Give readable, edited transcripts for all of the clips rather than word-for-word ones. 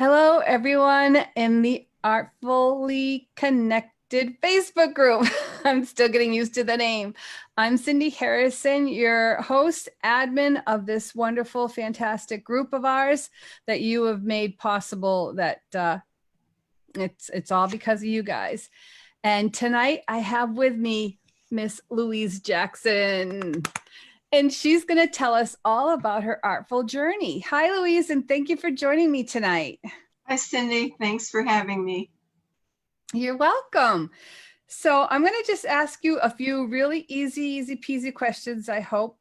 Hello, everyone in the Artfully Connected Facebook group. I'm still getting used to the name. I'm Cindy Harrison, your host, admin of this wonderful, fantastic group of ours that you have made possible. It's all because of you guys. And tonight I have with me Miss Louise Jackson. And she's going to tell us all about her artful journey. Hi, Louise, and thank you for joining me tonight. Hi, Cindy. Thanks for having me. You're welcome. So I'm going to just ask you a few really easy peasy questions, I hope.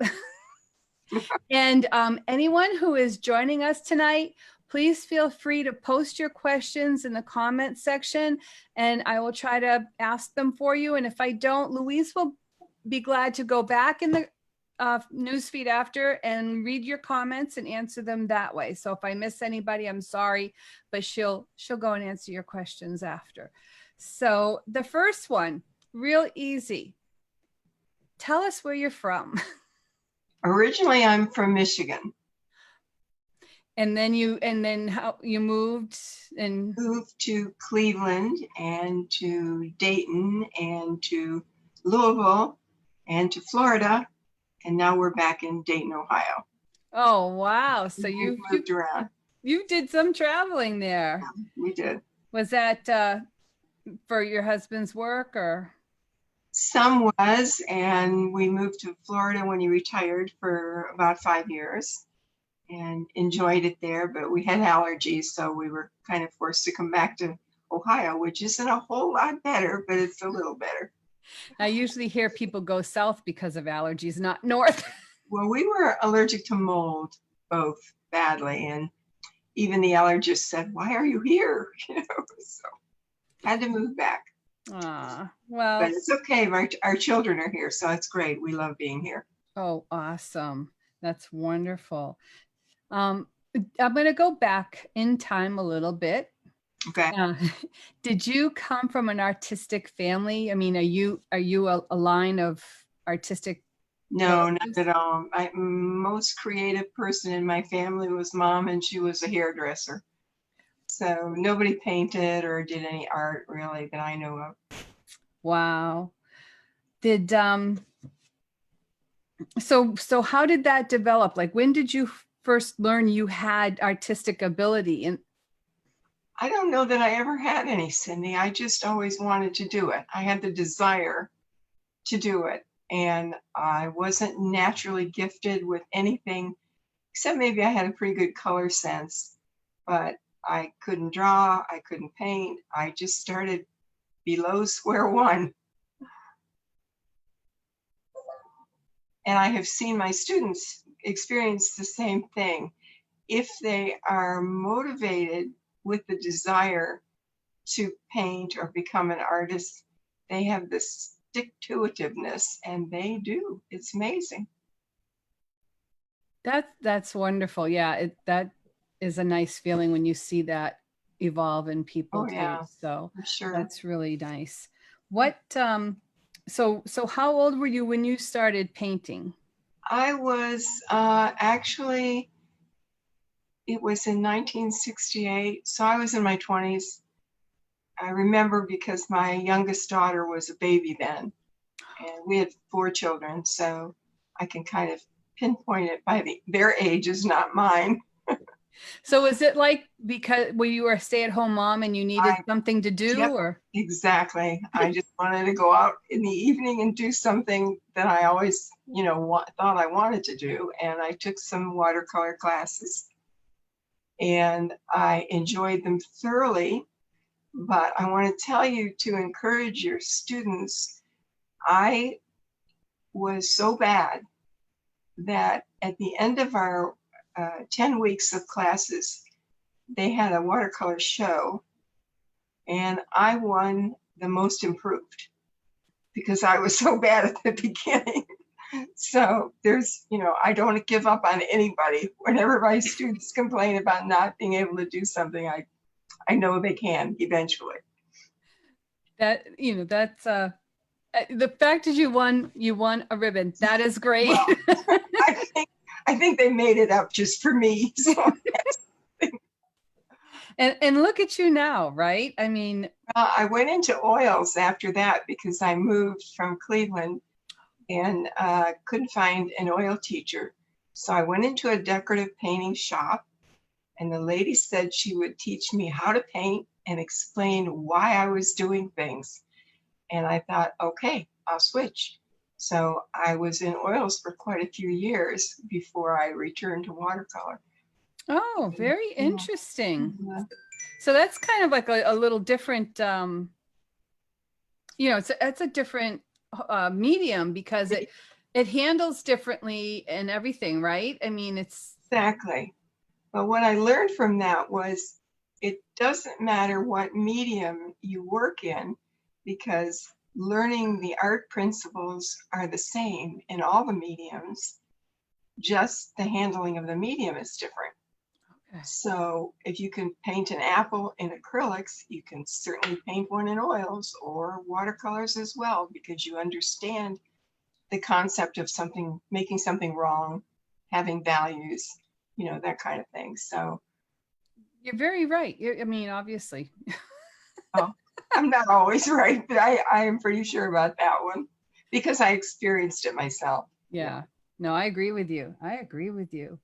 And anyone who is joining us tonight, please feel free to post your questions in the comment section, and I will try to ask them for you. And if I don't, Louise will be glad to go back in the newsfeed after and read your comments and answer them that way. So if I miss anybody, I'm sorry, but she'll go and answer your questions after. So the first one, real easy. Tell us where you're from. Originally, I'm from Michigan. And then how you moved and Moved to Cleveland and to Dayton and to Louisville and to Florida. And now we're back in Dayton, Ohio. oh wow. So We've moved around. you did some traveling there. We did. Was that for your husband's work or? Some was, and we moved to Florida when he retired for about 5 years and enjoyed it there, but we had allergies, so we were kind of forced to come back to Ohio, which isn't a whole lot better, but it's a little better. I usually hear people go south because of allergies, not north. Well, we were allergic to mold both badly, and even the allergist said, "Why are you here?" So had to move back. Well, but it's okay. Our children are here, so it's great. We love being here. Oh, awesome. That's wonderful. I'm going to go back in time a little bit. Okay. Did you come from an artistic family? I mean, are you a line of artistic? No, not at all. My most creative person in my family was Mom, and she was a hairdresser. So nobody painted or did any art really that I know of. Wow. Did so how did that develop? Like, when did you first learn you had artistic ability? And I don't know that I ever had any, Cindy. I just always wanted to do it. I had the desire to do it. And I wasn't naturally gifted with anything, except maybe I had a pretty good color sense. But I couldn't draw, I couldn't paint. I just started below square one. And I have seen my students experience the same thing. If they are motivated with the desire to paint or become an artist, they have this stick-to-itiveness, and they do. It's amazing. That's wonderful. Yeah, that is a nice feeling when you see that evolve in people too. So sure. That's really nice. What so how old were you when you started painting? I was actually, it was in 1968, so I was in my 20s. I remember because my youngest daughter was a baby then, and we had 4 children, so I can kind of pinpoint it by their ages, not mine. So is it like because you were a stay-at-home mom and you needed something to do? Yep, or exactly. I just wanted to go out in the evening and do something that I always, thought I wanted to do. And I took some watercolor classes and I enjoyed them thoroughly. But I want to tell you, to encourage your students, I was so bad that at the end of our 10 weeks of classes, they had a watercolor show, and I won the most improved because I was so bad at the beginning. So there's, I don't give up on anybody. Whenever my students complain about not being able to do something, I know they can eventually. That's the fact that you won a ribbon. That is great. Well, I think they made it up just for me. So And look at you now, right? I mean, I went into oils after that because I moved from Cleveland and couldn't find an oil teacher. So I went into a decorative painting shop, and the lady said she would teach me how to paint and explain why I was doing things. And I thought, okay, I'll switch. So I was in oils for quite a few years before I returned to watercolor. oh, very Yeah. interesting. Yeah. So that's kind of like a little different, it's a different medium because it handles differently and everything, right? I mean, it's Exactly. But what I learned from that was it doesn't matter what medium you work in, because learning the art principles are the same in all the mediums, just the handling of the medium is different. okay. So if you can paint an apple in acrylics, you can certainly paint one in oils or watercolors as well, because you understand the concept of something, making something wrong, having values, that kind of thing. So, You're very right. I mean, obviously. oh, I'm not always right, but I am pretty sure about that one because I experienced it myself. Yeah. No, I agree with you. I agree with you.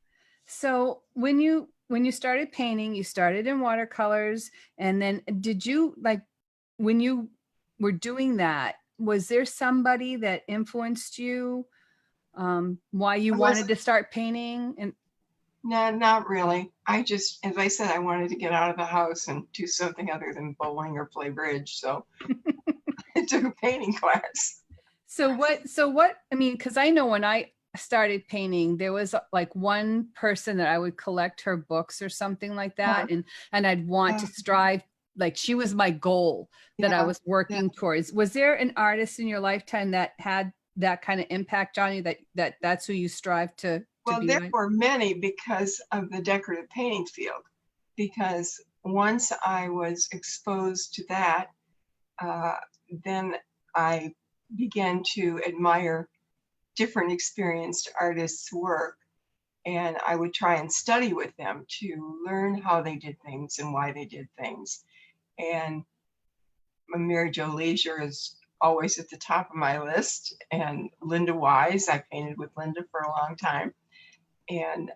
So when you started painting, you started in watercolors, and then did you like when you were doing that, was there somebody that influenced you why you I wanted wasn't, to start painting? And no, not really. I just, as I said, I wanted to get out of the house and do something other than bowling or play bridge. So I took a painting class. so what, I mean, because I know when I started painting, there was like one person that I would collect her books or something like Uh, that, and I'd want uh, to strive, like she was my goal that I yeah, was yeah. working towards. Was there an artist in your lifetime that had that kind of impact on you, that's who you strive to Well, be there like? were many because of the decorative painting field. Because once I was exposed to that, uh, then I began to admire different experienced artists' work. And I would try and study with them to learn how they did things and why they did things. And Mary Jo Leisure is always at the top of my list. And Linda Wise, I painted with Linda for a long time. And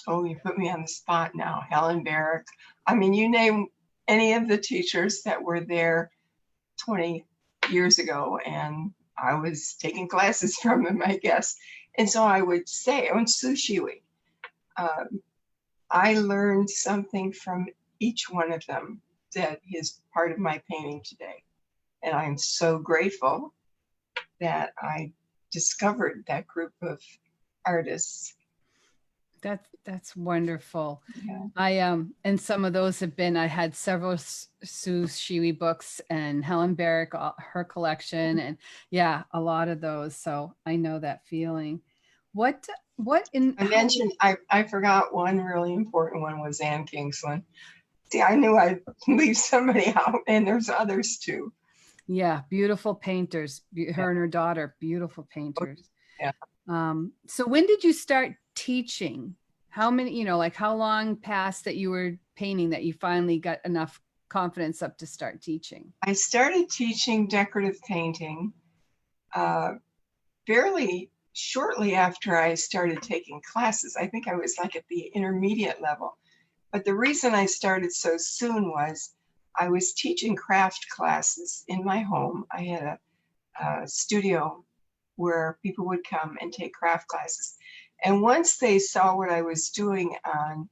oh, you put me on the spot now. Helen Barrick. I mean, you name any of the teachers that were there 20 years ago, and I was taking classes from them, I guess. And so I would say, on Sushiwi, um, I learned something from each one of them that is part of my painting today. And I'm so grateful that I discovered that group of artists. That's wonderful. Yeah. I and some of those have been, I had several Sue Shiwi books and Helen Barrick, her collection, and yeah, a lot of those. So I know that feeling. What in I how mentioned, I forgot one really important one was Anne Kingsland. See, I knew I'd leave somebody out, and there's others too. Yeah, beautiful painters. Yeah. Her and her daughter, beautiful painters. Yeah. So when did you start teaching? How many, like how long passed that you were painting that you finally got enough confidence up to start teaching? I started teaching decorative painting uh, fairly shortly after I started taking classes. I think I was like at the intermediate level. But the reason I started so soon was I was teaching craft classes in my home. I had a studio where people would come and take craft classes. And once they saw what I was doing on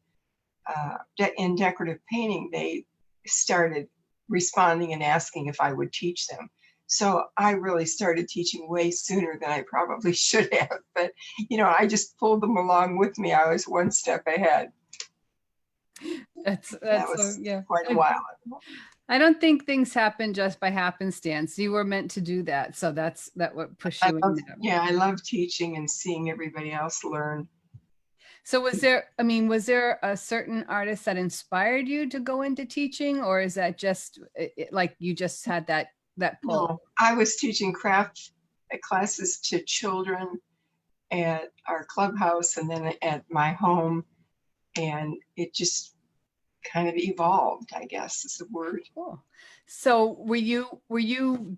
in decorative painting, they started responding and asking if I would teach them. So I really started teaching way sooner than I probably should have. But, I just pulled them along with me. I was one step ahead. That's That that's so was yeah. quite a while. I don't think things happen just by happenstance. You were meant to do that, so that what pushed you in there. Yeah, I love teaching and seeing everybody else learn. So was there a certain artist that inspired you to go into teaching, or is that just like you just had that pull? No, I was teaching craft classes to children at our clubhouse and then at my home. And it just kind of evolved, I guess is the word. Cool. So were you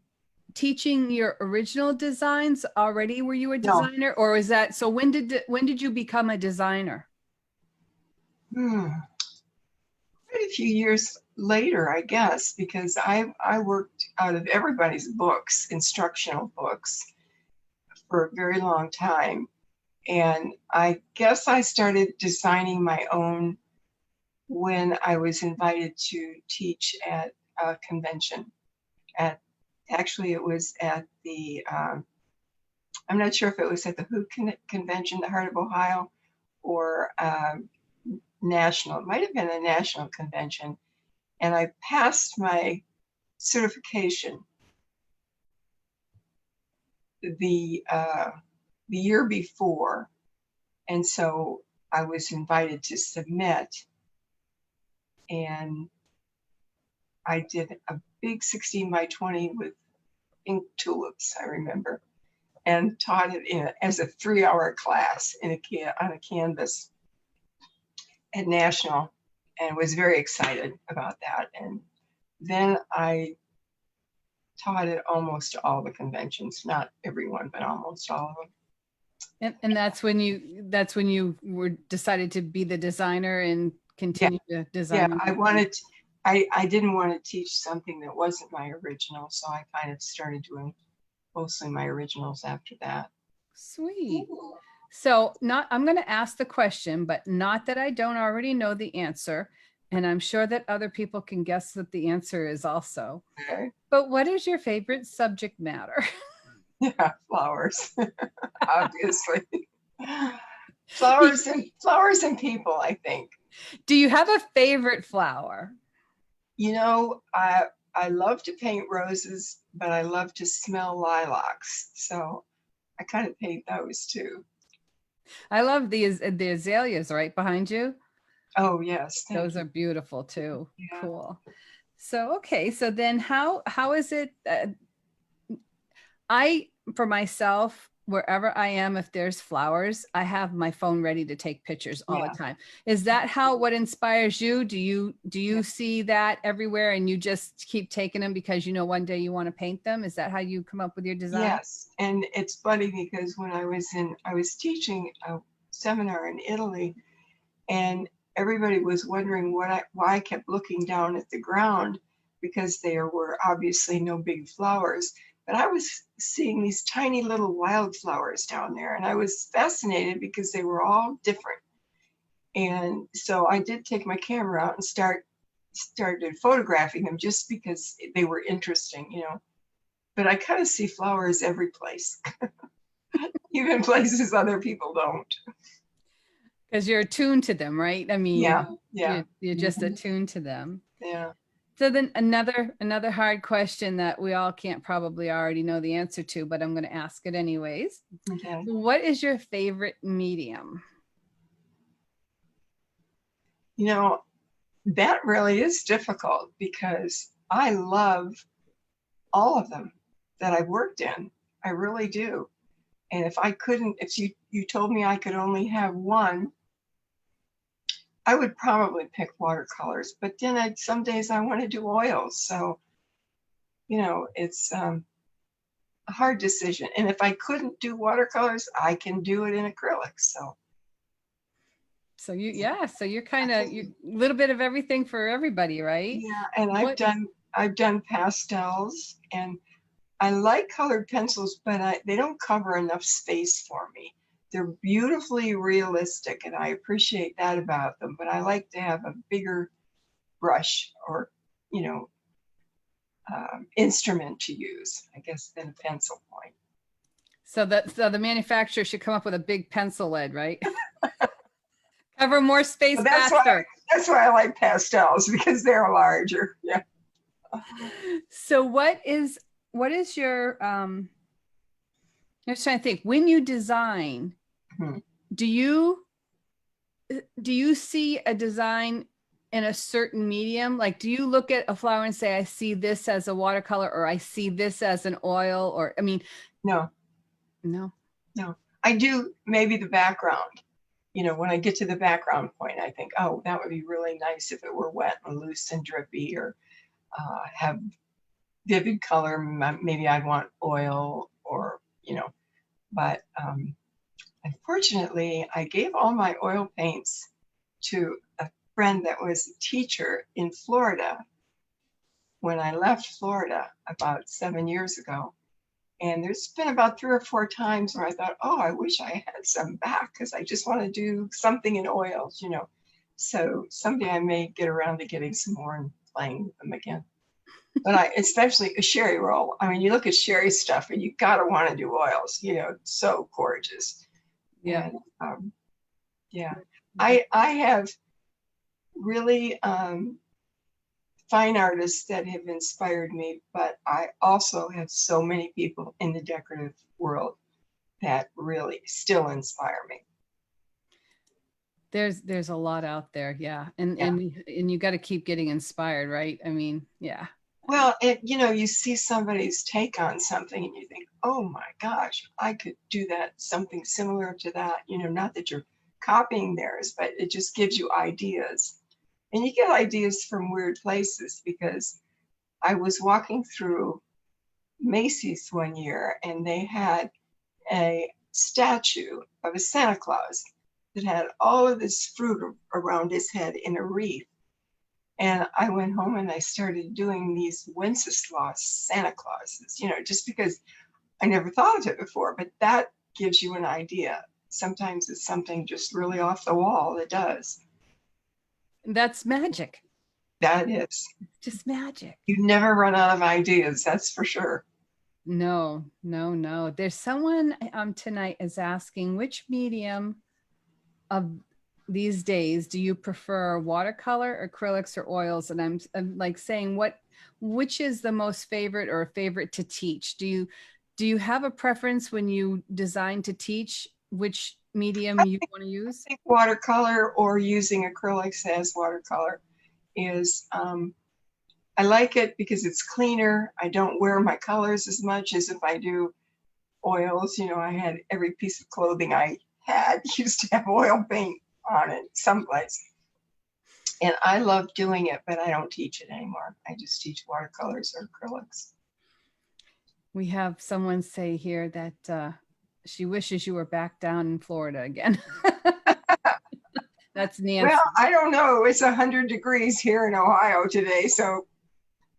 teaching your original designs already? Were you a No. designer, or is that so? When did you become a designer? Hmm. Quite a few years later, I guess, because I worked out of everybody's books, instructional books, for a very long time. And I guess I started designing my own when I was invited to teach at a convention. At Actually, it was at the I'm not sure if it was at the convention, the Heart of Ohio, or national. It might have been a national convention, and I passed my certification the the year before, and so I was invited to submit, and I did a big 16 by 20 with ink tulips, I remember, and taught it as a 3-hour class on a canvas at National, and was very excited about that. And then I taught at almost all the conventions, not everyone, but almost all of them. And that's when you were decided to be the designer and Yeah, continue to yeah. design. I didn't want to teach something that wasn't my original, so I kind of started doing mostly my originals after that. Sweet. So not, I'm going to ask the question, but not that I don't already know the answer. And I'm sure that other people can guess what the answer is also. Okay. But what is your favorite subject matter? Yeah, flowers, obviously. Flowers and people, I think. Do you have a favorite flower? You know, I love to paint roses, but I love to smell lilacs. So I kind of paint those too. I love the azaleas right behind you. Oh, yes. Thank Those you. are beautiful too. Yeah. Cool. So, okay. So then how is it? I, for myself, wherever I am, if there's flowers, I have my phone ready to take pictures all the Yeah. time. Is that how, what inspires you? Do you see that everywhere and you just keep taking them because you know one day you want to paint them? Is that how you come up with your design? Yes. And it's funny because when I was teaching a seminar in Italy, and everybody was wondering why I kept looking down at the ground, because there were obviously no big flowers, but I was seeing these tiny little wildflowers down there, and I was fascinated because they were all different. And so I did take my camera out and started photographing them just because they were interesting, you know. But I kind of see flowers every place, even places other people don't. Because you're attuned to them, right? I mean, Yeah, yeah, you're just attuned to them. yeah. So then another hard question that we all can't probably already know the answer to, but I'm going to ask it anyways. Okay. What is your favorite medium? You know, that really is difficult because I love all of them that I've worked in. I really do. And if you told me I could only have one, I would probably pick watercolors. But then some days I want to do oils. So, you know, it's a hard decision. And if I couldn't do watercolors, I can do it in acrylics. So so you're kind of you a little bit of everything for everybody, right? Yeah, and What I've done pastels, and I like colored pencils, but they don't cover enough space for me. They're beautifully realistic, and I appreciate that about them, but I like to have a bigger brush or, you know, instrument to use, I guess, than a pencil point. so the manufacturer should come up with a big pencil lead, right? Cover more space So faster. that's why I like pastels, because they're larger. Yeah. So what is your I'm just trying to think, when you design, Hmm. do you do you see a design in a certain medium? Like, do you look at a flower and say, I see this as a watercolor, or I see this as an oil, or I mean, No, no. no. I do maybe the background. when I get to the background point, I think, oh, that would be really nice if it were wet and loose and drippy, or have vivid color. Maybe I'd want oil, or, but unfortunately, I gave all my oil paints to a friend that was a teacher in Florida when I left Florida about 7 years ago. And there's been about 3 or 4 times where I thought, oh, I wish I had some back, because I just want to do something in oils. So someday I may get around to getting some more and playing with them again. But especially a sherry roll. I mean, you look at sherry stuff and you gotta want to do oils. It's so gorgeous. Yeah. And yeah, I have really fine artists that have inspired me, but I also have so many people in the decorative world that really still inspire me. There's a lot out there. Yeah. And Yeah. and you got to keep getting inspired, right? I mean, yeah. Well, you see somebody's take on something and you think, oh my gosh, I could do that, something similar to that. Not that you're copying theirs, but it just gives you ideas. And you get ideas from weird places, because I was walking through Macy's one year and they had a statue of a Santa Claus that had all of this fruit around his head in a wreath. And I went home and I started doing these Wenceslas Santa Clauses, just because I never thought of it before. But that gives you an idea. Sometimes it's something just really off the wall that does. That's magic. That is. Just magic. You never run out of ideas, that's for sure. No, no, no. There's someone tonight is asking, which medium of these days do you prefer, watercolor, acrylics, or oils? And I'm like saying, which is the most favorite or favorite to teach? Do you have a preference when you design to teach which medium you want to use? I think watercolor, or using acrylics as watercolor, is I like it because it's cleaner. I don't wear my colors as much as if I do oils. I had every piece of clothing I had used to have oil paint on it someplace. And I love doing it, but I don't teach it anymore. I just teach watercolors or acrylics. We have someone say here that she wishes you were back down in Florida again. That's Nancy. Well, I don't know. It's 100 degrees here in Ohio today, so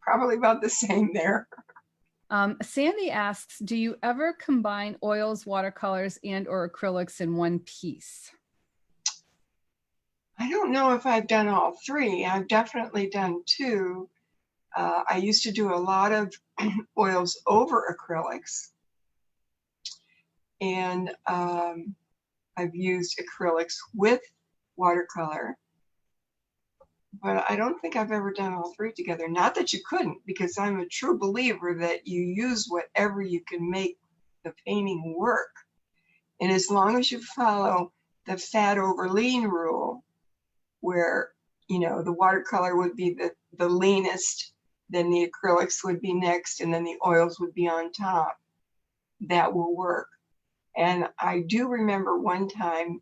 probably about the same there. Sandy asks, do you ever combine oils, watercolors, and or acrylics in one piece? I don't know if I've done all three. I've definitely done two. I used to do a lot of oils over acrylics. And I've used acrylics with watercolor. But I don't think I've ever done all three together. Not that you couldn't, because I'm a true believer that you use whatever you can make the painting work. And as long as you follow the fat over lean rule, where the watercolor would be the leanest, then the acrylics would be next, and then the oils would be on top, that will work. And I do remember one time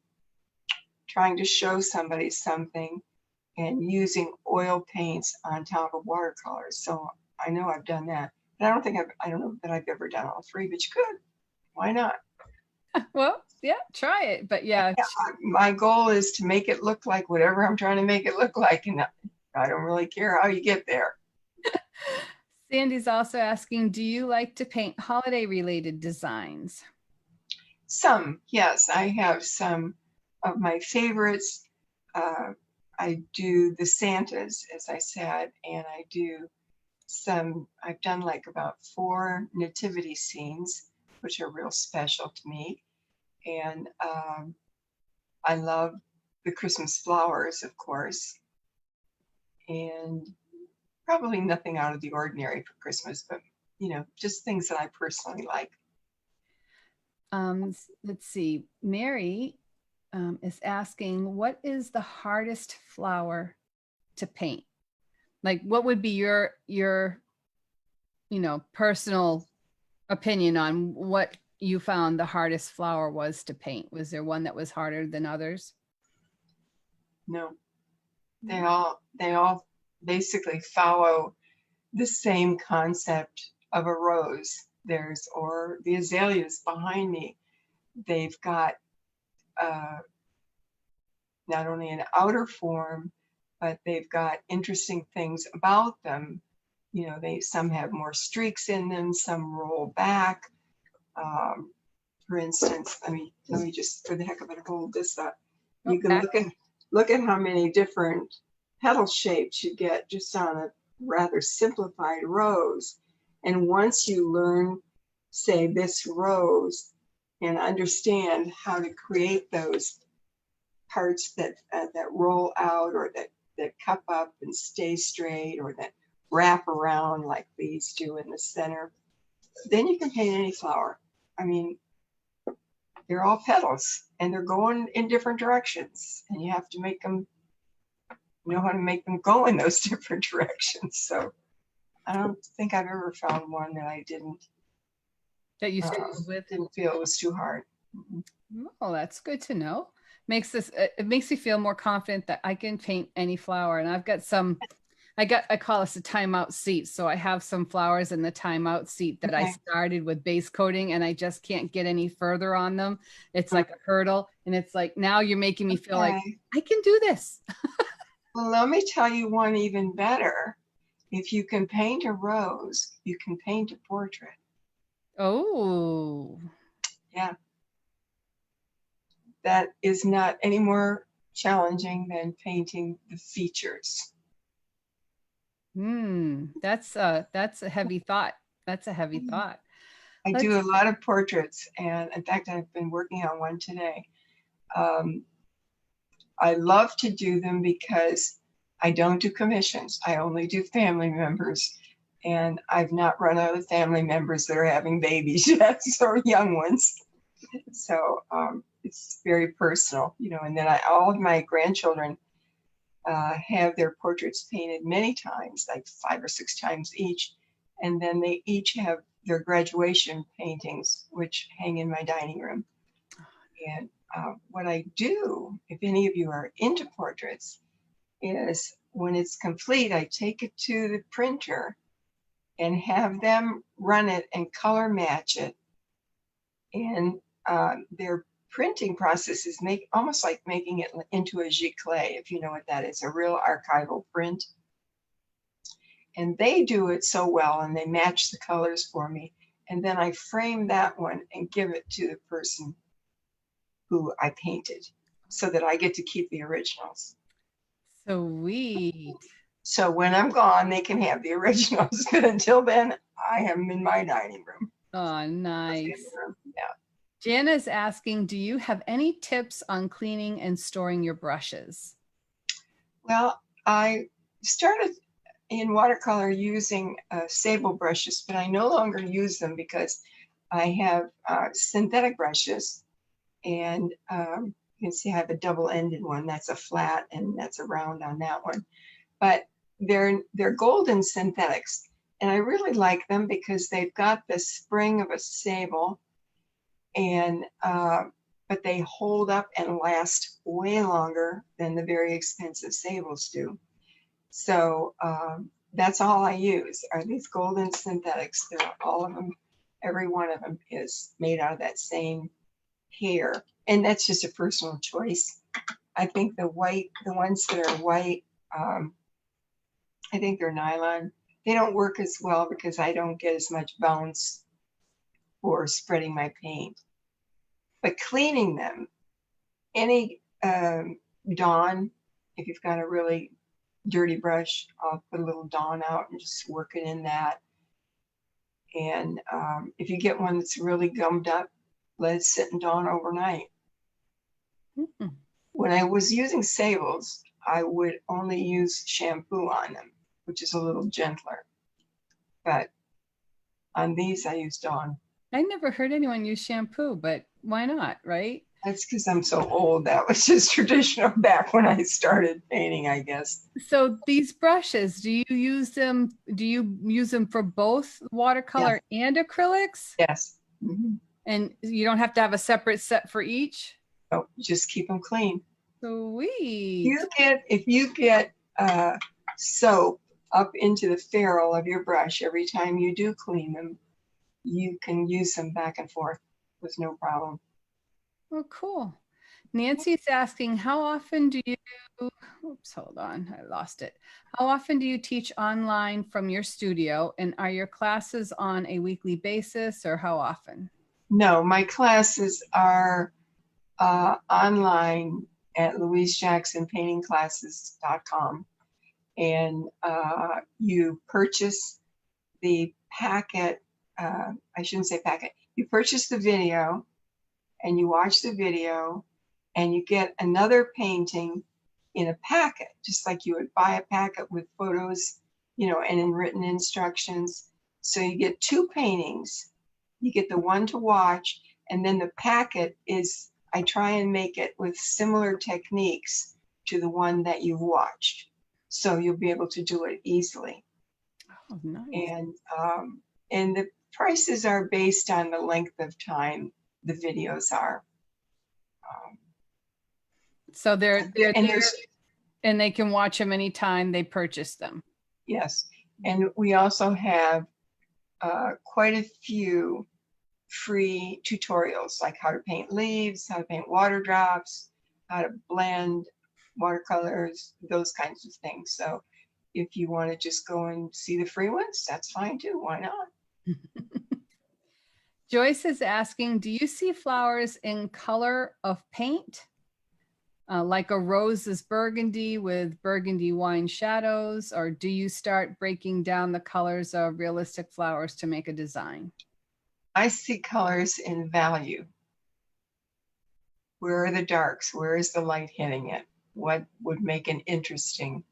trying to show somebody something and using oil paints on top of watercolors. So I know I've done that. But I don't know that I've ever done all three, but you could. Why not? Well, yeah, try it. But yeah. My goal is to make it look like whatever I'm trying to make it look like. And I don't really care how you get there. Sandy's also asking, do you like to paint holiday related designs? Some, yes. I have some of my favorites. I do the Santas, as I said, and I do I've done like about 4 nativity scenes, which are real special to me. And I love the Christmas flowers, of course, and probably nothing out of the ordinary for Christmas, but just things that I personally like. Let's see. Mary is asking, what is the hardest flower to paint? Like, what would be your personal opinion on what you found the hardest flower was to paint? Was there one that was harder than others? No, they all basically follow the same concept of a rose. Or the azaleas behind me, they've got uh, not only an outer form, but they've got interesting things about them. You know, some have more streaks in them, some roll back. Um, for instance, let me just for the heck of it hold this up. You can Okay. look at how many different petal shapes you get just on a rather simplified rose. And once you learn, say, this rose and understand how to create those parts that roll out, or that cup up and stay straight, or that wrap around like these do in the center, then you can paint any flower. I mean, they're all petals and they're going in different directions, and you have to know how to make them go in those different directions. So I don't think I've ever found one that I That you struggled with. didn't feel it was too hard. Oh, that's good to know. It makes me feel more confident that I can paint any flower. And I've got some, I call this a timeout seat. So I have some flowers in the timeout seat that I Okay. started with base coating, and I just can't get any further on them. It's like a hurdle. And it's like, now you're making me feel like Okay. I can do this. Well, let me tell you one even better. If you can paint a rose, you can paint a portrait. Oh, Yeah, that is not any more challenging than painting the features. that's a heavy thought. That's a heavy thought. I do Let's, a lot of portraits, and in fact, I've been working on one today. Um, I love to do them because I don't do commissions. I only do family members. And I've not run out of family members that are having babies yet, so young ones. So it's very personal, you know. And then all of my grandchildren have their portraits painted many times, like 5 or 6 times each. And then they each have their graduation paintings, which hang in my dining room. And what I do, if any of you are into portraits, is when it's complete, I take it to the printer and have them run it and color match it. And their printing process is almost like making it into a giclée, if you know what that is, a real archival print. And they do it so well, and they match the colors for me. And then I frame that one and give it to the person who I painted, so that I get to keep the originals. sweet. So when I'm gone, they can have the originals. But until then, I have them in my dining room. Oh, nice. Yeah. Jana's asking, do you have any tips on cleaning and storing your brushes? Well, I started in watercolor using sable brushes, but I no longer use them because I have synthetic brushes, and you can see I have a double-ended one. That's a flat, and that's a round on that one. But they're golden synthetics, and I really like them because they've got the spring of a sable, and but they hold up and last way longer than the very expensive sables do. So that's all I use are these golden synthetics. They're all of them, every one of them is made out of that same hair, and that's just a personal choice. I think the ones that are white, I think they're nylon. They don't work as well because I don't get as much bounce for spreading my paint. But cleaning them, any Dawn, if you've got a really dirty brush, I'll put a little Dawn out and just work it in that. And if you get one that's really gummed up, let it sit in Dawn overnight. Mm-hmm. When I was using sables, I would only use shampoo on them, which is a little gentler. But on these, I use Dawn. I never heard anyone use shampoo, but why not, right? That's because I'm so old. That was just traditional back when I started painting, I guess. So these brushes, do you use them? Do you use them for both watercolor and acrylics? Yes. Mm-hmm. And you don't have to have a separate set for each? Oh, just keep them clean. Sweet. If you get soap up into the ferrule of your brush every time you do clean them, you can use them back and forth with no problem. Oh, cool. Nancy's asking, how often do you, oops, hold on, I lost it. How often do you teach online from your studio, and are your classes on a weekly basis, or how often? No, my classes are online at louisejacksonpaintingclasses.com, and you purchase the packet. I shouldn't say packet. You purchase the video, and you watch the video, and you get another painting in a packet, just like you would buy a packet with photos, and in written instructions. So you get two paintings. You get the one to watch, and then the packet is, I try and make it with similar techniques to the one that you've watched. So you'll be able to do it easily. Oh, nice. And the prices are based on the length of time the videos are. So they're and there, there's, and they can watch them anytime they purchase them. yes. And we also have quite a few free tutorials, like how to paint leaves, how to paint water drops, how to blend watercolors, those kinds of things. So if you want to just go and see the free ones, that's fine too. Why not? Joyce is asking, do you see flowers in color of paint? Like a rose is burgundy with burgundy wine shadows, or do you start breaking down the colors of realistic flowers to make a design? I see colors in value. Where are the darks? Where is the light hitting it? What would make an interesting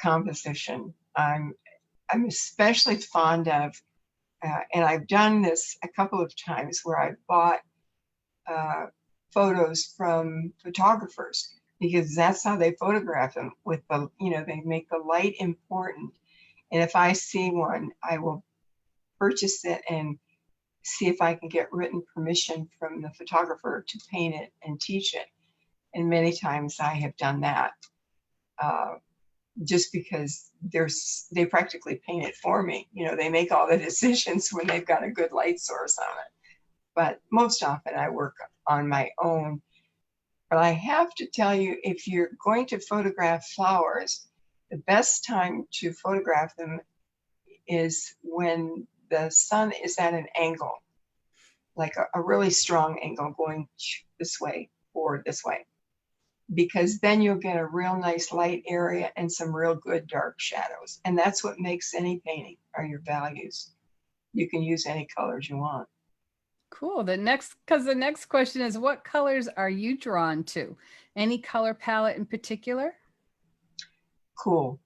composition? I'm especially fond of, and I've done this a couple of times where I've bought photos from photographers, because that's how they photograph them with the, they make the light important. And if I see one, I will purchase it and see if I can get written permission from the photographer to paint it and teach it. And many times I have done that, just because they practically paint it for me. They make all the decisions when they've got a good light source on it. But most often I work on my own. But I have to tell you, if you're going to photograph flowers, the best time to photograph them is when the sun is at an angle, like a really strong angle going this way or this way, because then you'll get a real nice light area and some real good dark shadows. And that's what makes any painting, are your values. You can use any colors you want. Cool. Because the next question is, what colors are you drawn to? Any color palette in particular? Cool.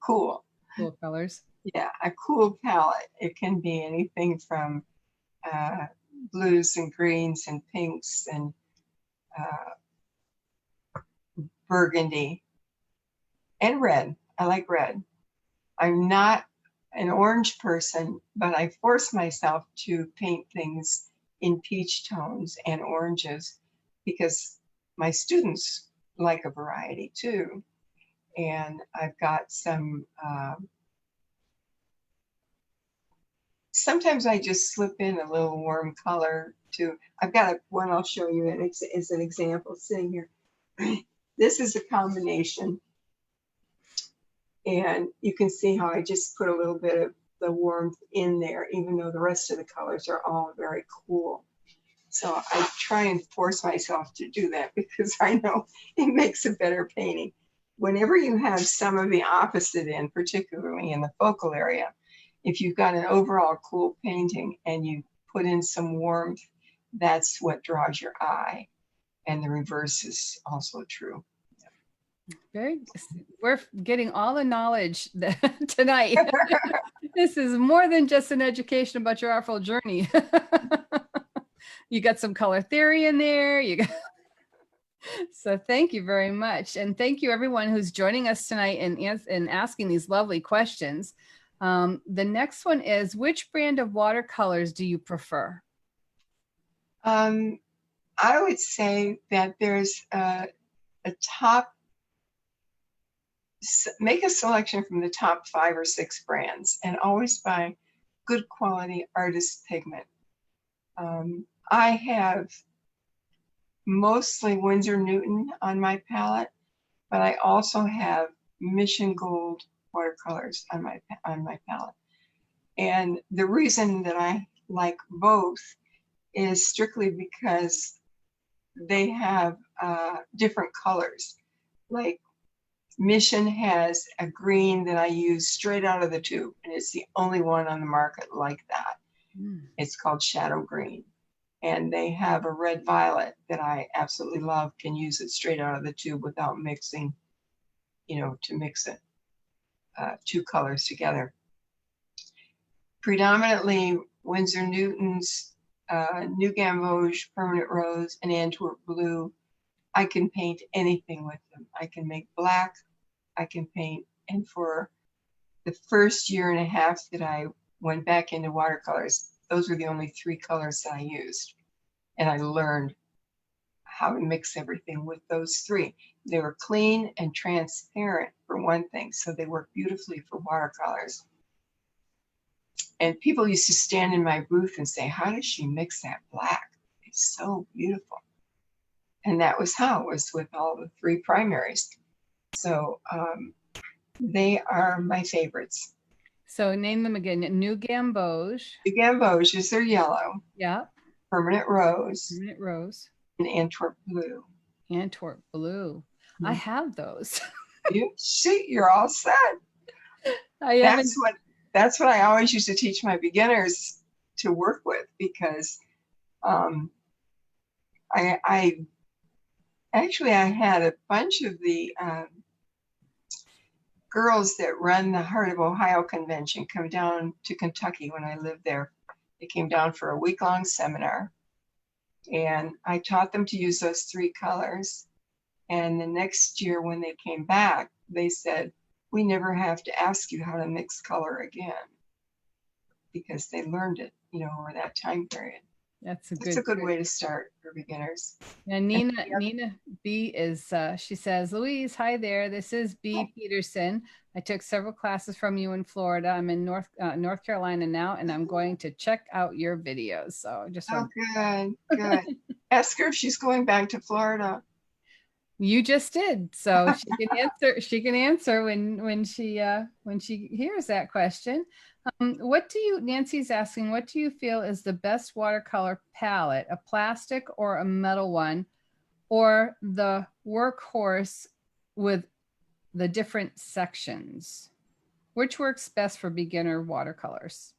Cool. Cool colors. Yeah, a cool palette. It can be anything from blues and greens and pinks and burgundy and red. I like red. I'm not an orange person, but I force myself to paint things in peach tones and oranges because my students like a variety too. And I've got some, sometimes I just slip in a little warm color too. I've got one I'll show you as an example sitting here. This is a combination. And you can see how I just put a little bit of the warmth in there, even though the rest of the colors are all very cool. So I try and force myself to do that because I know it makes a better painting. Whenever you have some of the opposite in, particularly in the focal area, if you've got an overall cool painting and you put in some warmth, that's what draws your eye. And the reverse is also true. We're getting all the knowledge tonight. This is more than just an education about your artful journey. You got some color theory in there. So thank you very much. And thank you everyone who's joining us tonight and asking these lovely questions. The next one is, which brand of watercolors do you prefer? I I would say that there's a top, make a selection from the top 5 or 6 brands and always buy good quality artist pigment. I have mostly Winsor Newton on my palette, but I also have Mission Gold watercolors on my palette. And the reason that I like both is strictly because they have different colors. Like Mission has a green that I use straight out of the tube, and it's the only one on the market like that. It's called Shadow Green. And they have a red violet that I absolutely love, can use it straight out of the tube without mixing, to mix it, 2 colors together. Predominantly Winsor Newton's, New Gamboge, Permanent Rose, and Antwerp Blue. I can paint anything with them. I can make black, I can paint, and for the first year and a half that I went back into watercolors, those were the only 3 colors that I used. And I learned how to mix everything with those 3. They were clean and transparent for one thing, so they work beautifully for watercolors. And people used to stand in my booth and say, how does she mix that black? It's so beautiful. And that was how it was with all the 3 primaries. So they are my favorites. So name them again. New Gamboge. The Gamboges are yellow. Yeah. Permanent Rose. Permanent Rose. And Antwerp Blue. Antwerp Blue. I have those. You see, you're all set. That's what I always used to teach my beginners to work with, because I had a bunch of the girls that run the Heart of Ohio convention come down to Kentucky when I lived there. They came down for a week-long seminar, and I taught them to use those 3 colors. And the next year when they came back, they said, we never have to ask you how to mix color again, because they learned it, over that time period. That's a good way to start for beginners. And Nina B is, she says, Louise, hi there. This is B. Peterson. I took several classes from you in Florida. I'm in North Carolina now, and I'm going to check out your videos. So just good. Ask her if she's going back to Florida. You just did, so she can answer. She can answer when she hears that question. Nancy's asking, what do you feel is the best watercolor palette, a plastic or a metal one, or the workhorse with the different sections? Which works best for beginner watercolors?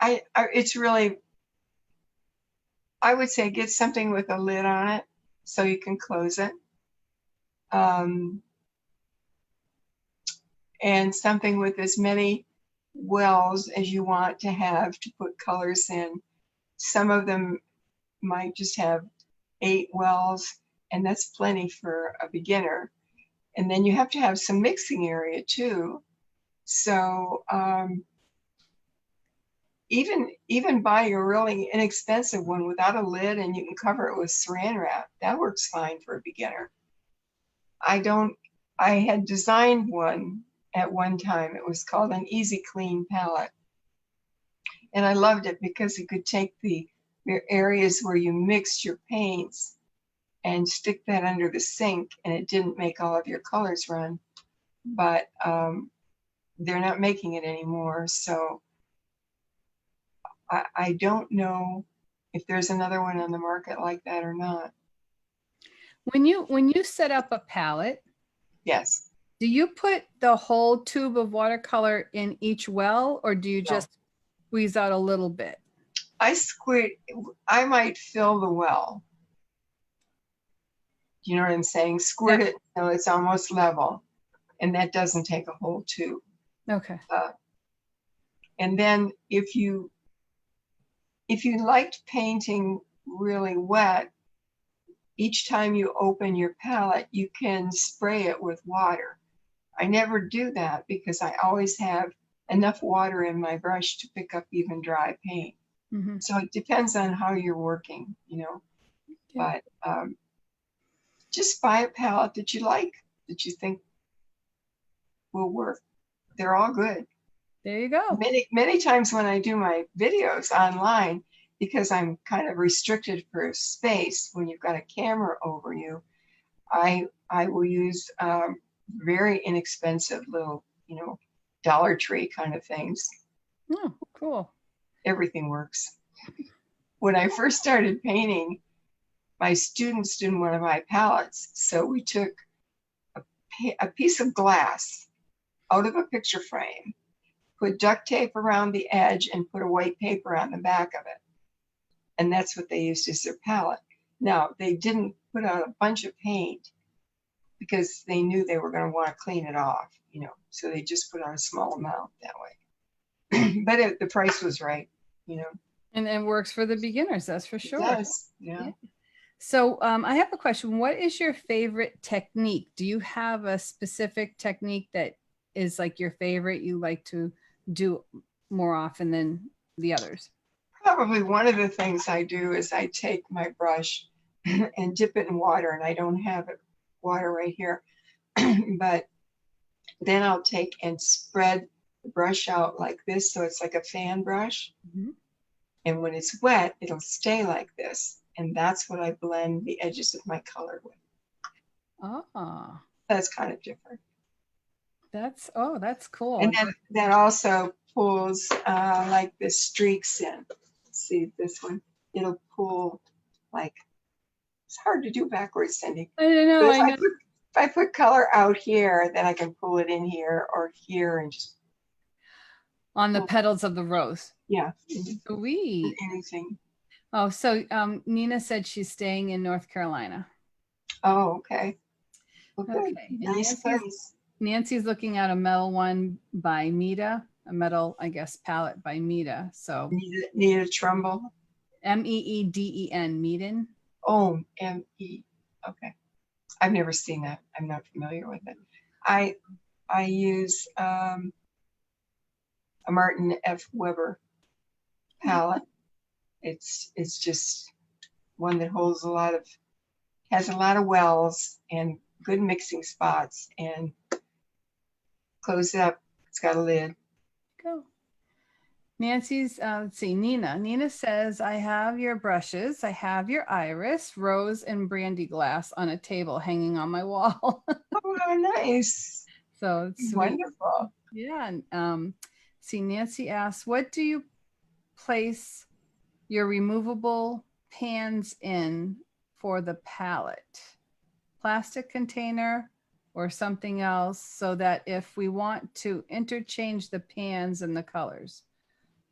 It's really, I would say get something with a lid on it so you can close it. And something with as many wells as you want to have to put colors in. Some of them might just have 8 wells, and that's plenty for a beginner. And then you have to have some mixing area too. So even buy a really inexpensive one without a lid, and you can cover it with saran wrap. That works fine for a beginner. I had designed one at one time. It was called an Easy Clean palette. And I loved it because you could take the areas where you mixed your paints and stick that under the sink, and it didn't make all of your colors run. But they're not making it anymore. So I don't know if there's another one on the market like that or not. When you set up a palette, yes. Do you put the whole tube of watercolor in each well, or do you just squeeze out a little bit? I might fill the well. You know what I'm saying? Squirt it so it's almost level, and that doesn't take a whole tube. Okay. And then if you liked painting really wet, each time you open your palette, you can spray it with water. I never do that because I always have enough water in my brush to pick up even dry paint. Mhm. So it depends on how you're working, you know, Okay. but just buy a palette that you like, that you think will work. They're all good. There you go. Many times when I do my videos online, because I'm kind of restricted for space when you've got a camera over you, I will use very inexpensive little, you know, Dollar Tree kind of things. Oh, cool. Everything works. When I first started painting, my students didn't want to buy palettes, so we took a piece of glass out of a picture frame, put duct tape around the edge, and put a white paper on the back of it. And that's what they used as their palette. Now, they didn't put out a bunch of paint because they knew they were going to want to clean it off, you know, so they just put out a small amount that way. But the price was right, you know. And it works for the beginners, that's for It sure. does, yeah. Yeah. So I have a question. What is your favorite technique? Do you have a specific technique that is like your favorite, you like to do more often than the others? Probably one of the things I do is I take my brush and dip it in water, and I don't have it water right here, but then I'll take and spread the brush out like this, so it's like a fan brush. Mhm. And when it's wet, it'll stay like this. And that's what I blend the edges of my color with. Oh, That's kind of different. that's cool. And then that also pulls like the streaks in. See this one? It'll pull like, it's hard to do backwards, Cindy. I don't know. But I know. if I put color out here, then I can pull it in here or here and just On the pull. petals of the rose. Yeah, Sweet. anything. Oh, so Nina said she's staying in North Carolina. Oh, okay. Well, good. Okay. And Nice place. Nancy's looking at a metal one by Mita, a metal, I guess, palette by Mita. So Need a Trumbull. Meeden, Meeden. Oh, M-E. Okay. I've never seen that. I'm not familiar with it. I use a Martin F. Weber palette. It's just one that has a lot of wells and good mixing spots, and close it up. It's got a lid. Go. Nancy's, let's see, Nina. Nina says, I have your brushes. I have your iris, rose, and brandy glass on a table hanging on my wall. Oh, nice. So it's sweet. Wonderful. Yeah. And see, Nancy asks, what do you place your removable pans in for the palette? Plastic container or something else, so that if we want to interchange the pans and the colors.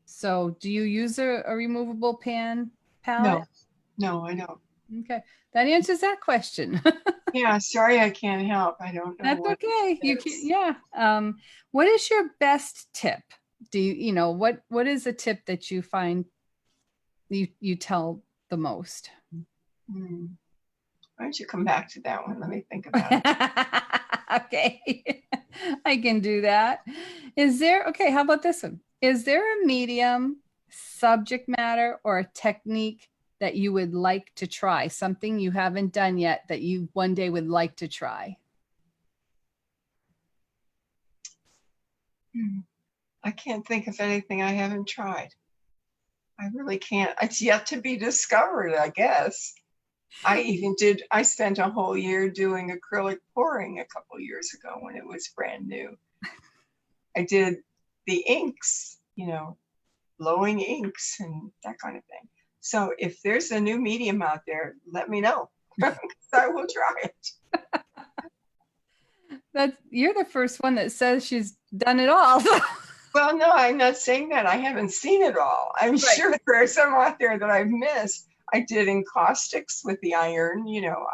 So do you use a removable pan palette? No, I don't. Okay, that answers that question. Yeah, sorry I can't help. I don't know. That's okay. You can, yeah. What is your best tip? Do you know what is a tip that you find you tell the most? Why don't you come back to that one? Let me think about it. Okay, I can do that. Okay, how about this one? Is there a medium, subject matter, or a technique that you would like to try? Something you haven't done yet that you one day would like to try? I can't think of anything I haven't tried. I really can't. It's yet to be discovered, I guess. I spent a whole year doing acrylic pouring a couple years ago when it was brand new. I did the inks, you know, blowing inks and that kind of thing. So if there's a new medium out there, let me know. I will try it. You're the first one that says she's done it all. Well, no, I'm not saying that. I haven't seen it all. I'm sure there are some out there that I've missed. I did encaustics with the iron, you know,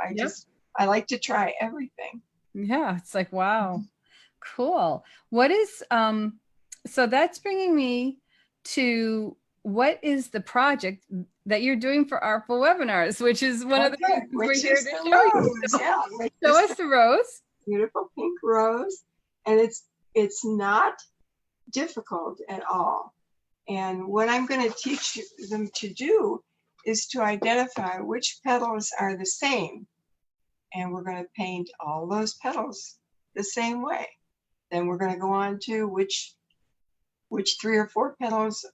I like to try everything. Yeah, it's like, wow, cool. What is, so that's bringing me to what is the project that you're doing for Artful Webinars, which is one of the reasons we're here to show you. Yeah, show us the rose. Beautiful pink rose. And it's not difficult at all. And what I'm going to teach them to do is to identify which petals are the same. And we're going to paint all those petals the same way. Then we're going to go on to which 3 or 4 petals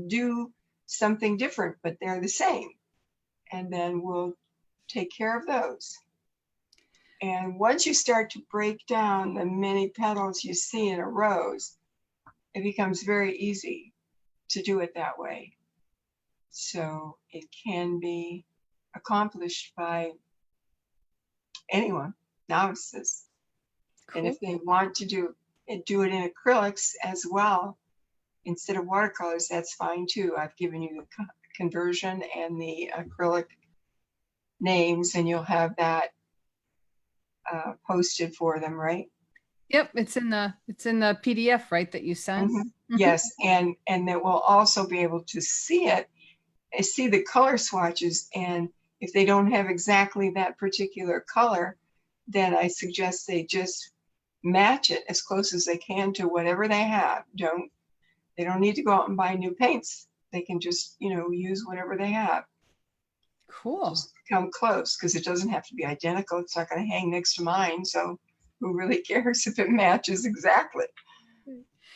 do something different, but they're the same. And then we'll take care of those. And once you start to break down the many petals you see in a rose, it becomes very easy to do it that way. So it can be accomplished by anyone, novices. Cool. And if they want to do it in acrylics as well, instead of watercolors, that's fine too. I've given you the conversion and the acrylic names, and you'll have that posted for them, right? Yep, it's in the PDF, right, that you sent? Mm-hmm. Yes, and they will also be able to see it, see the color swatches, and if they don't have exactly that particular color, then I suggest they just match it as close as they can to whatever they have. They don't need to go out and buy new paints. They can just, use whatever they have. Cool. Just come close, because it doesn't have to be identical. It's not going to hang next to mine, so who really cares if it matches exactly?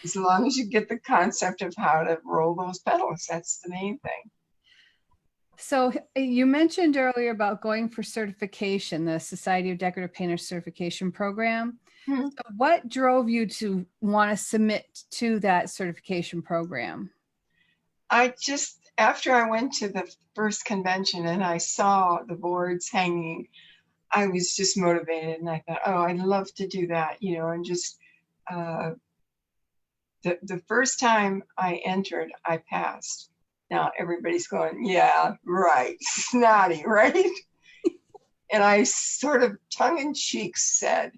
As long as you get the concept of how to roll those petals, that's the main thing. So you mentioned earlier about going for certification, the Society of Decorative Painters certification program. Mm-hmm. So what drove you to want to submit to that certification program? After I went to the first convention and I saw the boards hanging, I was just motivated, and I thought, oh, I'd love to do that, and just the first time I entered, I passed. Now everybody's going, yeah, right, snotty, right? And I sort of tongue-in-cheek said,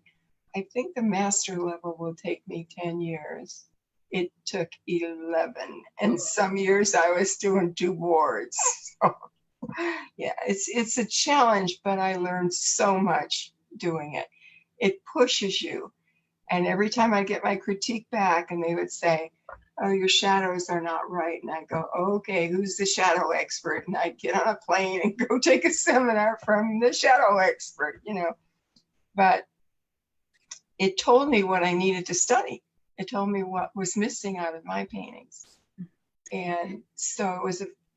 I think the master level will take me 10 years. It took 11. And some years I was doing 2 boards. So, yeah, it's a challenge, but I learned so much doing it. It pushes you. And every time I get my critique back and they would say, oh, your shadows are not right. And I go, okay, who's the shadow expert? And I'd get on a plane and go take a seminar from the shadow expert, But it told me what I needed to study. It told me what was missing out of my paintings. And so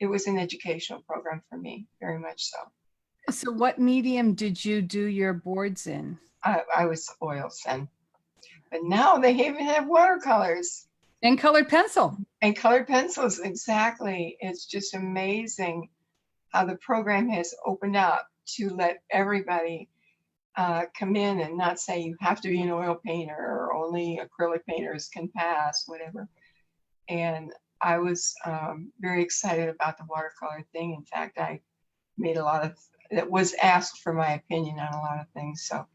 it was an educational program for me, very much so. So what medium did you do your boards in? I was oils then. But now they even have watercolors. And colored pencil. And colored pencils, exactly. It's just amazing how the program has opened up to let everybody come in and not say you have to be an oil painter or only acrylic painters can pass, whatever. And I was very excited about the watercolor thing. In fact, I made it was asked for my opinion on a lot of things. So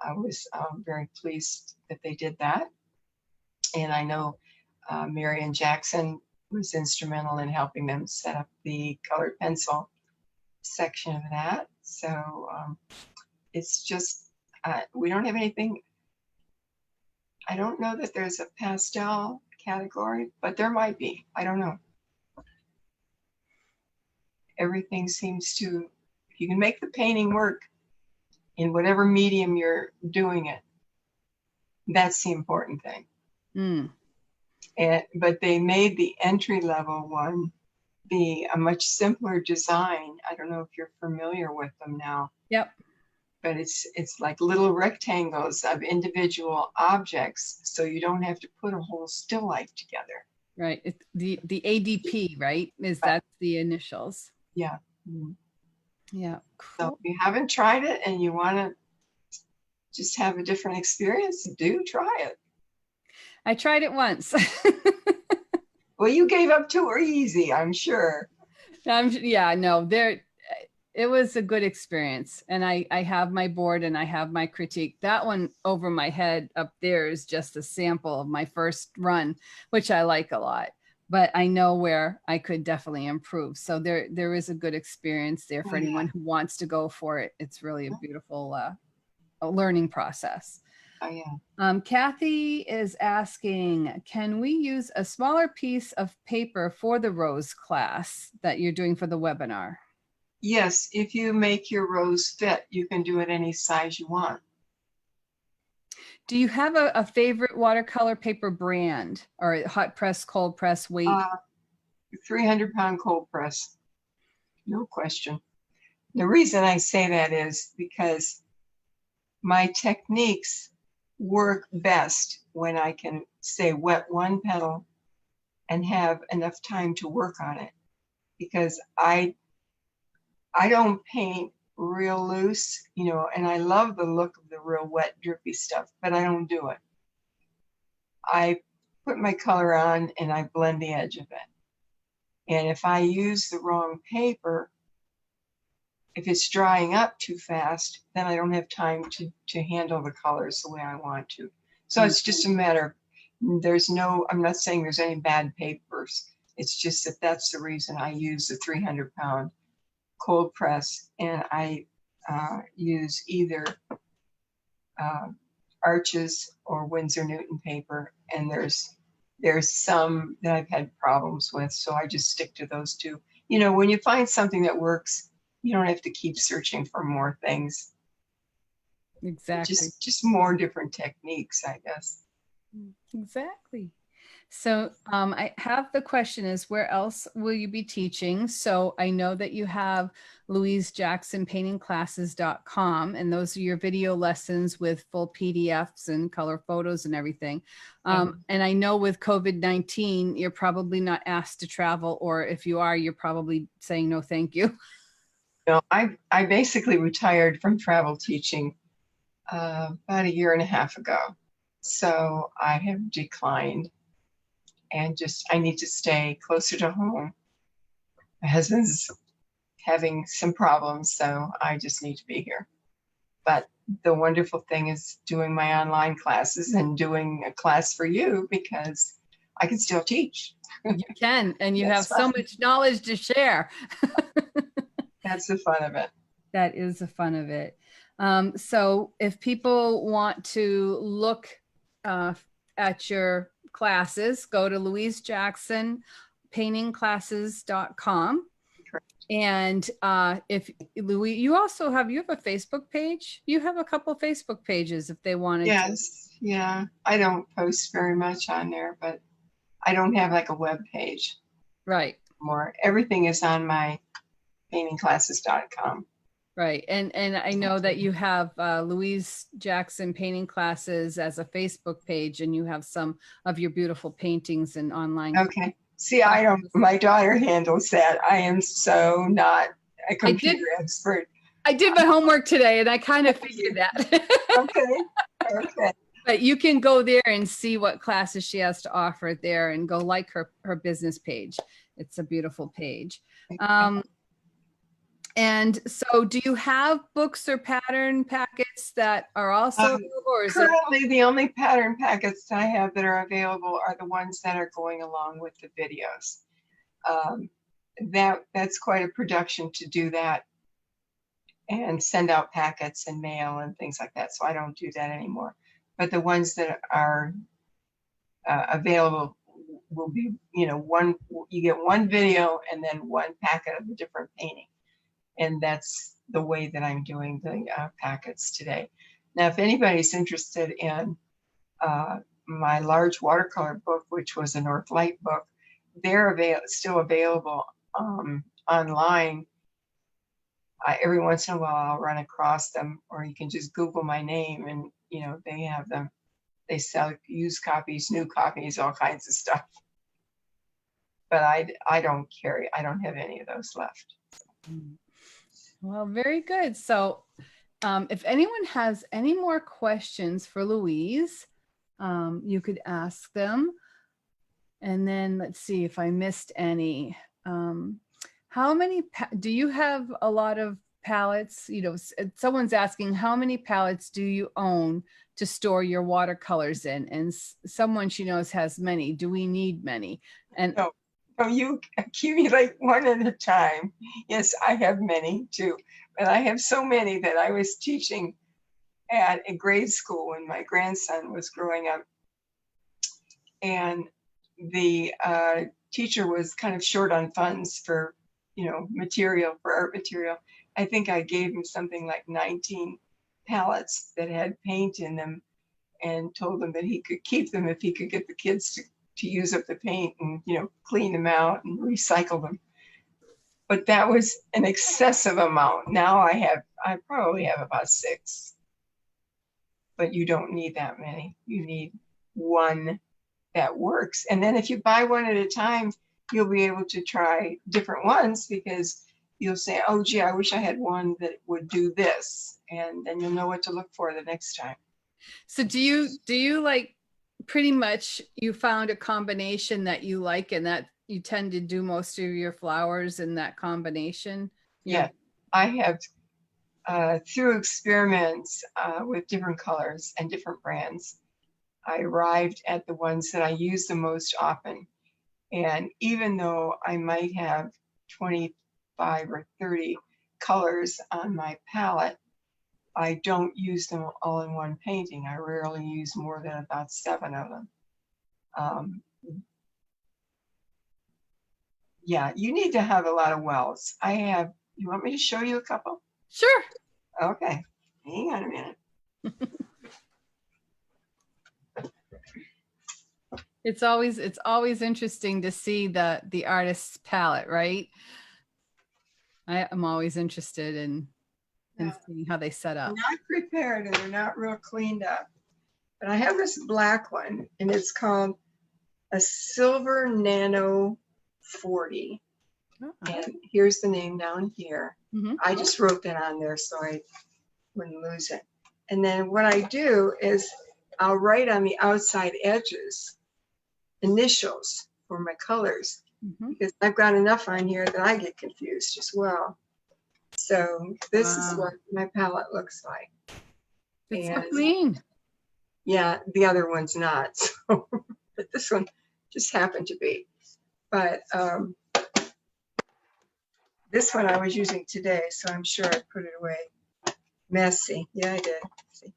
I was very pleased that they did that. And I know Marian Jackson was instrumental in helping them set up the colored pencil section of that. So it's just, we don't have anything. I don't know that there's a pastel category, but there might be. I don't know. Everything seems to, if you can make the painting work in whatever medium you're doing it, that's the important thing. Mm. But they made the entry level one be a much simpler design. I don't know if you're familiar with them now. Yep. But it's like little rectangles of individual objects, so you don't have to put a whole still life together. Right. It's the ADP, right? That's the initials. Yeah. Mm-hmm. Yeah. Cool. So if you haven't tried it and you want to just have a different experience, do try it. I tried it once. Well, you gave up too easy, I'm sure. Yeah, no, it was a good experience. And I have my board and I have my critique. That one over my head up there is just a sample of my first run, which I like a lot. But I know where I could definitely improve. So there is a good experience there for anyone who wants to go for it. It's really a beautiful learning process. Oh, yeah. Kathy is asking, can we use a smaller piece of paper for the rose class that you're doing for the webinar? Yes, if you make your rose fit, you can do it any size you want. Do you have a favorite watercolor paper brand or hot press, cold press, weight? 300-pound cold press, no question. The reason I say that is because my techniques work best when I can, say, wet one petal and have enough time to work on it, because I don't paint real loose, you know, and I love the look of the real wet, drippy stuff, but I don't do it. I put my color on and I blend the edge of it. And if I use the wrong paper, if it's drying up too fast, then I don't have time to handle the colors the way I want to. So it's just a matter of, I'm not saying there's any bad papers. It's just that that's the reason I use the 300-pound cold press, and I use either Arches or Winsor Newton paper, and there's some that I've had problems with, so I just stick to those two. You know, when you find something that works, you don't have to keep searching for more things. Exactly. Just more different techniques, I guess. Exactly. So I have the question is, where else will you be teaching? So I know that you have louisejacksonpaintingclasses.com, and those are your video lessons with full PDFs and color photos and everything. And I know with COVID-19, you're probably not asked to travel, or if you are, you're probably saying no, thank you. No, I basically retired from travel teaching about 1.5 years ago. So I have declined, and I need to stay closer to home. My husband's having some problems, so I just need to be here. But the wonderful thing is doing my online classes and doing a class for you, because I can still teach. You can, and you have That's so fun. much knowledge to share. That's the fun of it. That is the fun of it. So if people want to look at your classes, go to louisejacksonpaintingclasses.com. And if Louise, you have a Facebook page? You have a couple Facebook pages if they wanted to. Yes, yeah. I don't post very much on there, but I don't have like a web page. Right. More. Everything is on my paintingclasses.com. Right. And I know that you have Louise Jackson Painting Classes as a Facebook page, and you have some of your beautiful paintings and online. Okay. See, my daughter handles that. I am so not a computer expert. I did my homework today, and I kind of figured that. Okay. But you can go there and see what classes she has to offer there, and go like her business page. It's a beautiful page. And so do you have books or pattern packets that are also available? Or currently, the only pattern packets I have that are available are the ones that are going along with the videos. That's quite a production to do that and send out packets and mail and things like that. So I don't do that anymore. But the ones that are available will be, you get one video and then one packet of a different painting. And that's the way that I'm doing the packets today. Now, if anybody's interested in my large watercolor book, which was a North Light book, they're still available online. Every once in a while, I'll run across them, or you can just Google my name, and they have them. They sell used copies, new copies, all kinds of stuff. But I don't carry. I don't have any of those left. Well, very good. So if anyone has any more questions for Louise, you could ask them. And then let's see if I missed any. How many, do you have a lot of palettes? Someone's asking, how many palettes do you own to store your watercolors in? And someone she knows has many. Do we need many? And no, you accumulate one at a time. Yes, I have many too, but I have so many that I was teaching at a grade school when my grandson was growing up. And the teacher was kind of short on funds for, material, for art material. I think I gave him something like 19 palettes that had paint in them, and told him that he could keep them if he could get the kids to use up the paint and, clean them out and recycle them. But that was an excessive amount. Now I probably have about 6, but you don't need that many. You need one that works. And then if you buy one at a time, you'll be able to try different ones, because you'll say, oh, gee, I wish I had one that would do this. And then you'll know what to look for the next time. So do you like, pretty much you found a combination that you like, and that you tend to do most of your flowers in that combination? Yeah, I have, through experiments with different colors and different brands, I arrived at the ones that I use the most often. And even though I might have 25 or 30 colors on my palette, I don't use them all in one painting. I rarely use more than about 7 of them. Yeah, you need to have a lot of wells. You want me to show you a couple? Sure. Okay, hang on a minute. It's always interesting to see the artist's palette, right? I am always interested in seeing how they set up. Not prepared, and they're not real cleaned up. But I have this black one, and it's called a Silver Nano 40. Oh. And here's the name down here. Mm-hmm. I just wrote that on there so I wouldn't lose it. And then what I do is I'll write on the outside edges initials for my colors, because I've got enough on here that I get confused as well. So this is what my palette looks like. It's so clean. Yeah, the other one's not. So, but this one just happened to be. But this one I was using today, so I'm sure I put it away. Messy. Yeah, I did. See,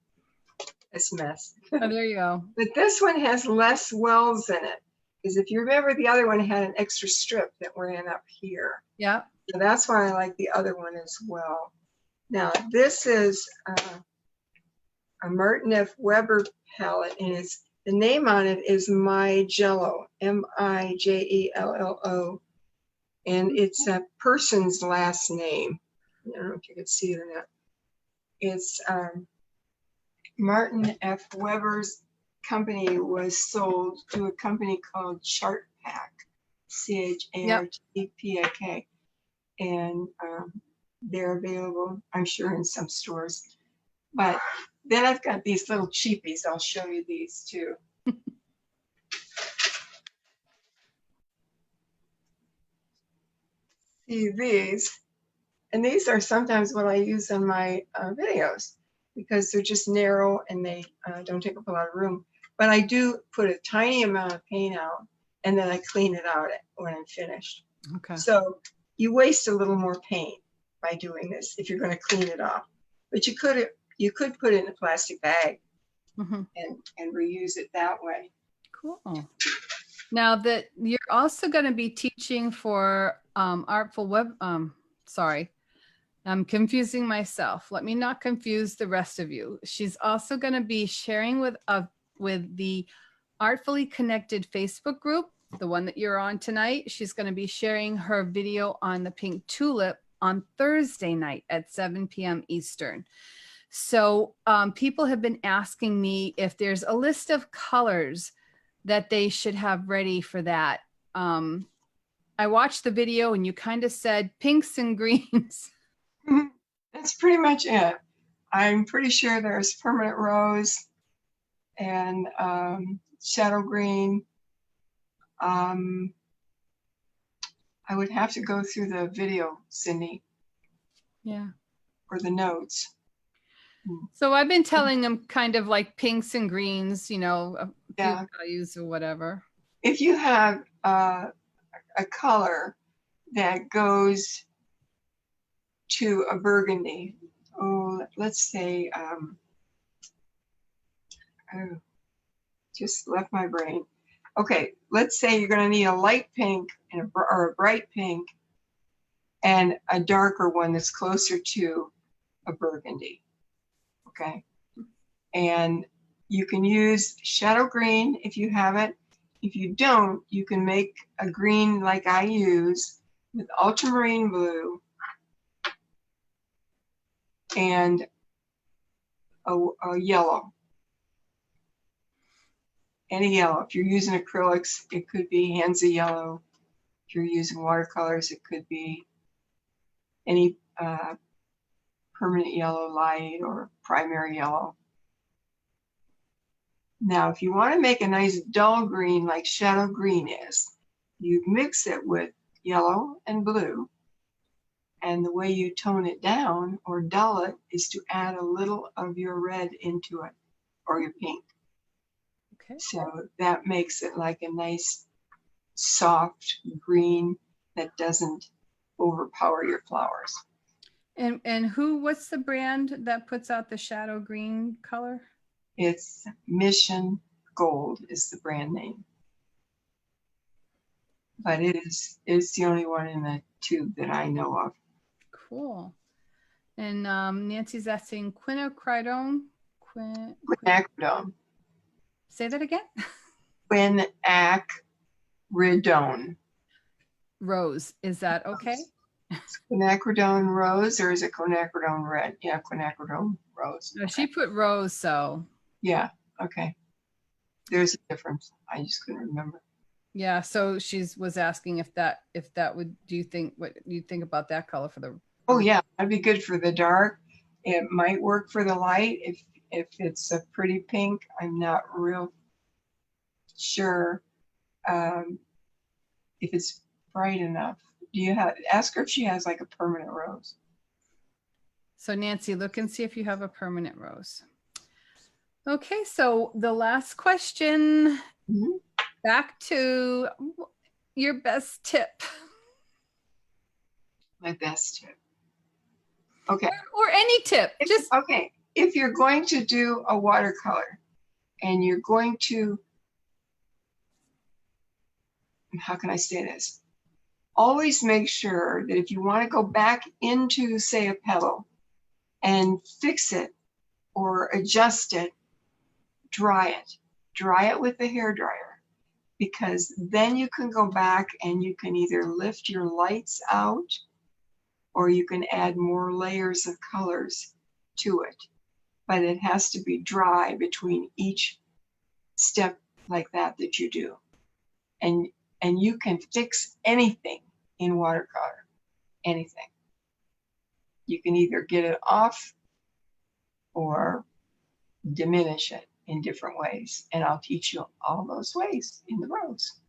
it's mess. Oh, there you go. But this one has less wells in it, because if you remember, the other one had an extra strip that ran up here. Yeah. So that's why I like the other one as well. Now, this is a Martin F. Weber palette, and the name on it is My Jello, Mijello, and it's a person's last name. I don't know if you could see it or not. It's Martin F. Weber's company was sold to a company called Chart Pack, CHARTPAK, and they're available, I'm sure, in some stores. But then I've got these little cheapies. I'll show you these too. See these, and these are sometimes what I use in my videos, because they're just narrow and they don't take up a lot of room. But I do put a tiny amount of paint out, and then I clean it out when I'm finished. Okay. So you waste a little more paint by doing this if you're going to clean it off. But you could put it in a plastic bag and reuse it that way. Cool. Now that you're also going to be teaching for Artful Web, sorry, I'm confusing myself. Let me not confuse the rest of you. She's also going to be sharing with the Artfully Connected Facebook group, the one that you're on tonight. She's going to be sharing her video on the pink tulip on Thursday night at 7 p.m. Eastern. So people have been asking me if there's a list of colors that they should have ready for that. I watched the video and you kind of said pinks and greens. That's pretty much it. I'm pretty sure there's permanent rose and shadow green. I would have to go through the video, Cindy. Yeah. Or the notes. So I've been telling them kind of like pinks and greens, a Yeah. few values or whatever. If you have a color that goes to a burgundy, let's say Oh, just left my brain. Okay, let's say you're going to need a light pink and or a bright pink and a darker one that's closer to a burgundy. Okay, and you can use shadow green if you have it. If you don't, you can make a green like I use with ultramarine blue and a yellow. Any yellow. If you're using acrylics, it could be Hansa yellow. If you're using watercolors, it could be any permanent yellow light or primary yellow. Now, if you want to make a nice dull green like shadow green is, you mix it with yellow and blue. And the way you tone it down or dull it is to add a little of your red into it or your pink. Okay. So that makes it like a nice soft green that doesn't overpower your flowers. And what's the brand that puts out the shadow green color? It's Mission Gold is the brand name. But it's the only one in the tube that I know of. Cool. And Nancy's asking quinacridone. Quinacridone. Say that again. Quinacridone. Rose. Is that okay? Quinacridone rose, or is it quinacridone red? Yeah, quinacridone rose. No, she put rose, so. Yeah, okay. There's a difference. I just couldn't remember. Yeah, so was asking if that would, what do you think about that color for the? Oh yeah, that'd be good for the dark. It might work for the light if it's a pretty pink. I'm not real sure if it's bright enough. Ask her if she has like a permanent rose. So Nancy, look and see if you have a permanent rose. Okay, so the last question, back to your best tip. My best tip. Okay. Or any tip. Okay. If you're going to do a watercolor and you're going to, how can I say this? Always make sure that if you want to go back into, say, a petal and fix it or adjust it, dry it. Dry it with the hairdryer, because then you can go back and you can either lift your lights out or you can add more layers of colors to it. But it has to be dry between each step like that you do. And you can fix anything in watercolor, anything. You can either get it off or diminish it in different ways. And I'll teach you all those ways in the rose.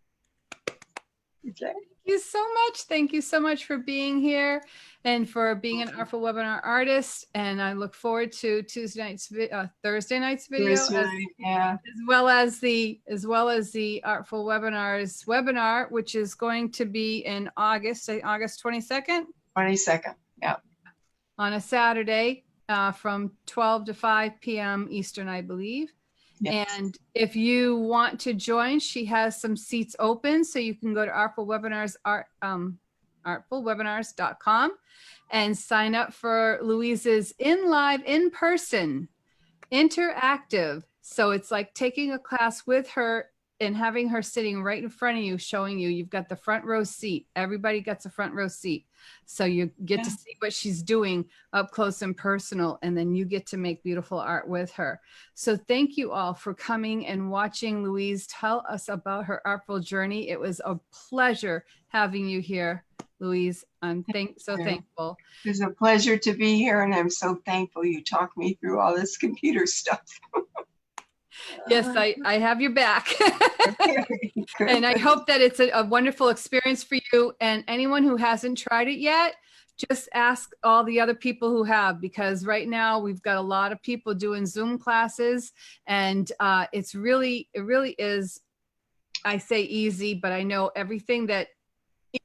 Okay. Thank you so much. Thank you so much for being here and for being an Artful Webinar artist. And I look forward to Thursday night's video, Yeah. as well as the Artful Webinars webinar, which is going to be in August 22nd. 22nd. Yeah. On a Saturday from 12 to 5 p.m. Eastern, I believe. Yes. And if you want to join, she has some seats open, so you can go to artfulwebinars.com and sign up for Louise's in-person interactive. So it's like taking a class with her and having her sitting right in front of you, showing you've got the front row seat. Everybody gets a front row seat. So you get to see what she's doing up close and personal, and then you get to make beautiful art with her. So thank you all for coming and watching Louise tell us about her artful journey. It was a pleasure having you here, Louise. I'm so thankful. It's a pleasure to be here, and I'm so thankful you talked me through all this computer stuff. Yes, I have your back. And I hope that it's a wonderful experience for you. And anyone who hasn't tried it yet, just ask all the other people who have, because right now we've got a lot of people doing Zoom classes, and it really is, I say easy, but I know everything that,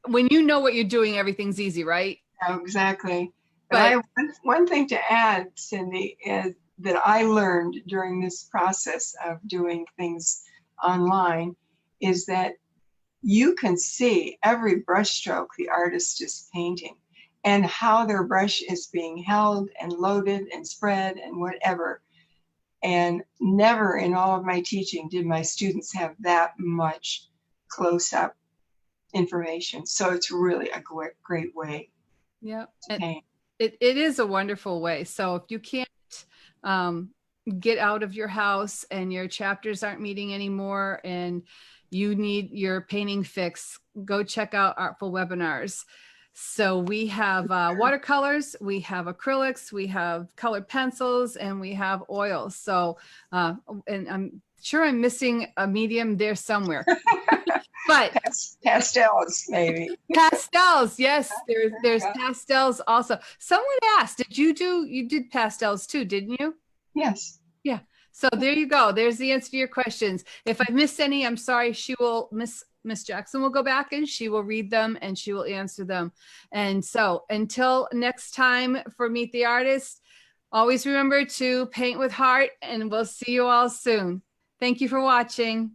when you know what you're doing, everything's easy, right? Exactly. But I have one thing to add, Cindy, is that I learned during this process of doing things online is that you can see every brushstroke the artist is painting and how their brush is being held and loaded and spread and whatever. And never in all of my teaching did my students have that much close-up information. So it's really a great way Yeah. to paint. It is a wonderful way. So if you can't get out of your house and your chapters aren't meeting anymore and you need your painting fix, go check out Artful Webinars. So we have watercolors, we have acrylics, we have colored pencils, and we have oils. So, and I'm sure I'm missing a medium there somewhere. But pastels, maybe. Pastels, yes, there's Yeah. pastels also. Someone asked, you did pastels too, didn't you? Yes. Yeah. So there you go. There's the answer to your questions. If I missed any, I'm sorry. Miss Jackson will go back and she will read them and she will answer them. And so until next time for Meet the Artist, always remember to paint with heart, and we'll see you all soon. Thank you for watching.